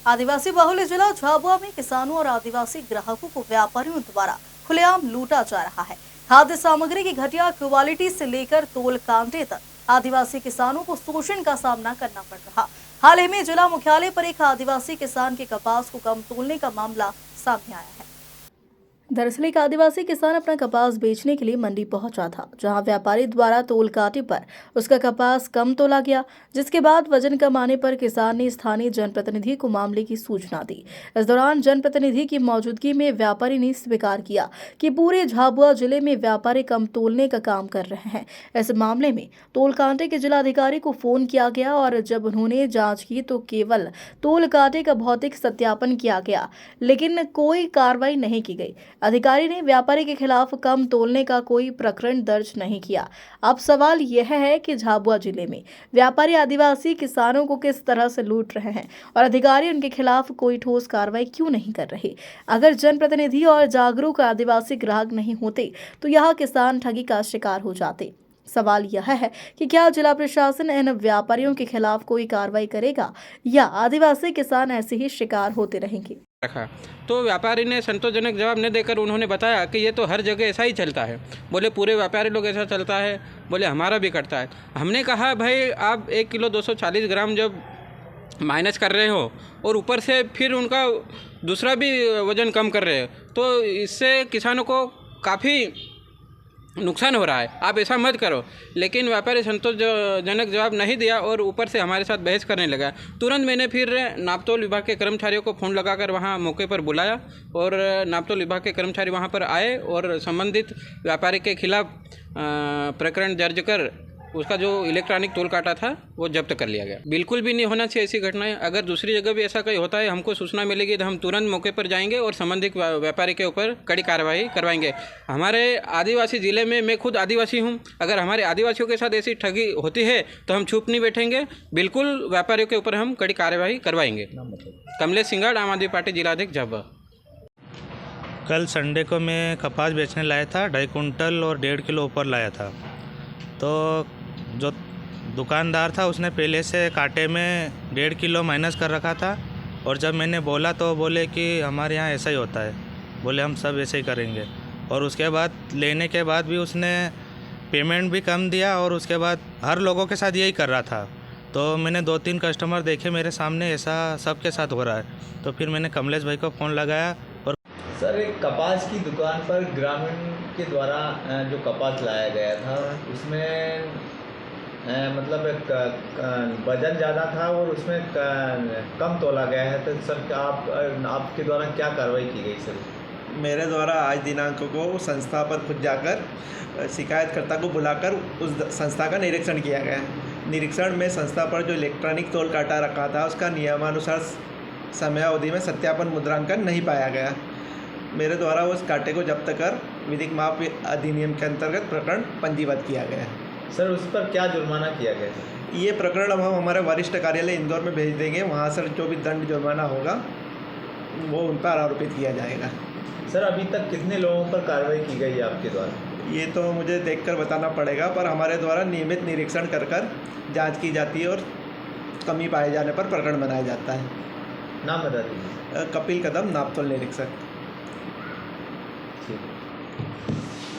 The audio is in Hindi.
आदिवासी बहुल जिला झाबुआ में किसानों और आदिवासी ग्राहकों को व्यापारियों द्वारा खुलेआम लूटा जा रहा है। खाद्य सामग्री की घटिया क्वालिटी से लेकर तोल कांटे तक आदिवासी किसानों को शोषण का सामना करना पड़ रहा। हाल ही में जिला मुख्यालय पर एक आदिवासी किसान के कपास को कम तोलने का मामला सामने आया है। दरअसल एक आदिवासी किसान अपना कपास बेचने के लिए मंडी पहुंचा था, जहां व्यापारी द्वारा तोल काटे पर उसका कपास कम तोला गया, जिसके बाद वजन कम आने पर किसान ने स्थानीय जनप्रतिनिधि को मामले की सूचना दी। इस दौरान जनप्रतिनिधि की मौजूदगी में व्यापारी ने स्वीकार किया कि पूरे झाबुआ जिले में व्यापारी कम तोलने का काम कर रहे हैं। इस मामले में तोल कांटे के जिलाधिकारी को फोन किया गया और जब उन्होंने जाँच की तो केवल तोल कांटे का भौतिक सत्यापन किया गया, लेकिन कोई कार्रवाई नहीं की गई। अधिकारी ने व्यापारी के खिलाफ कम तोलने का कोई प्रकरण दर्ज नहीं किया। अब सवाल यह है कि झाबुआ जिले में व्यापारी आदिवासी किसानों को किस तरह से लूट रहे हैं और अधिकारी उनके खिलाफ कोई ठोस कार्रवाई क्यों नहीं कर रहे। अगर जनप्रतिनिधि और जागरूक आदिवासी ग्राहक नहीं होते तो यह किसान ठगी का शिकार हो जाते। सवाल यह है कि क्या जिला प्रशासन इन व्यापारियों के खिलाफ कोई कार्रवाई करेगा या आदिवासी किसान ऐसे ही शिकार होते रहेंगे। रखा तो व्यापारी ने संतोषजनक जवाब न देकर उन्होंने बताया कि ये तो हर जगह ऐसा ही चलता है। बोले पूरे व्यापारी लोग ऐसा चलता है, बोले हमारा भी करता है। हमने कहा भाई आप 1 किलो 240 ग्राम जब माइनस कर रहे हो और ऊपर से फिर उनका दूसरा भी वज़न कम कर रहे हो तो इससे किसानों को काफ़ी नुकसान हो रहा है, आप ऐसा मत करो। लेकिन व्यापारी संतोषजनक जवाब नहीं दिया और ऊपर से हमारे साथ बहस करने लगा। तुरंत मैंने फिर नापतोल विभाग के कर्मचारियों को फ़ोन लगाकर वहां मौके पर बुलाया और नापतोल विभाग के कर्मचारी वहां पर आए और संबंधित व्यापारी के खिलाफ प्रकरण दर्ज कर उसका जो इलेक्ट्रॉनिक तोल काटा था वो जब्त कर लिया गया। बिल्कुल भी नहीं होना चाहिए ऐसी घटनाएं। अगर दूसरी जगह भी ऐसा कहीं होता है, हमको सूचना मिलेगी तो हम तुरंत मौके पर जाएंगे और संबंधित व्यापारी के ऊपर कड़ी कार्रवाई करवाएंगे। हमारे आदिवासी ज़िले में मैं खुद आदिवासी हूं, अगर हमारे आदिवासियों के साथ ऐसी ठगी होती है तो हम चुप नहीं बैठेंगे, बिल्कुल व्यापारियों के ऊपर हम कड़ी कार्रवाई करवाएंगे। कमलेश सिंगाड़, आम आदमी पार्टी जिलाध्यक्ष झाबुआ। कल संडे को मैं कपास बेचने लाया था, 2.5 कुंटल और 1.5 किलो ऊपर लाया था। तो जो दुकानदार था उसने पहले से कांटे में 1.5 किलो माइनस कर रखा था और जब मैंने बोला तो बोले कि हमारे यहाँ ऐसा ही होता है, बोले हम सब ऐसे ही करेंगे। और उसके बाद लेने के बाद भी उसने पेमेंट भी कम दिया और उसके बाद हर लोगों के साथ यही कर रहा था। तो मैंने 2-3 कस्टमर देखे मेरे सामने, ऐसा सबके साथ हो रहा है। तो फिर मैंने कमलेश भाई को फ़ोन लगाया और सर एक कपास की दुकान पर ग्रामीण के द्वारा जो कपास लाया गया था उसमें मतलब वजन ज़्यादा था और उसमें कम तोला गया है। तो सर आपके द्वारा क्या कार्रवाई की गई सर? मेरे द्वारा आज दिनांक को संस्था पर खुद जाकर शिकायतकर्ता को बुलाकर उस संस्था का निरीक्षण किया गया। निरीक्षण में संस्था पर जो इलेक्ट्रॉनिक तोल काटा रखा था उसका नियमानुसार समयावधि में सत्यापन मुद्रांकन नहीं पाया गया। मेरे द्वारा उस कांटे को जब्त कर विधिक माप अधिनियम के अंतर्गत प्रकरण पंजीबद्ध किया गया है। सर उस पर क्या जुर्माना किया गया? ये प्रकरण अब हम हमारे वरिष्ठ कार्यालय इंदौर में भेज देंगे, वहाँ से जो भी दंड जुर्माना होगा वो उन पर आरोपित किया जाएगा। सर अभी तक कितने लोगों पर कार्रवाई की गई है आपके द्वारा? ये तो मुझे देखकर बताना पड़ेगा, पर हमारे द्वारा नियमित निरीक्षण कर जांच की जाती है और कमी पाए जाने पर प्रकरण बनाया जाता है। नाम बता दीजिए। कपिल कदम, नापतोल निरीक्षक। ठीक है।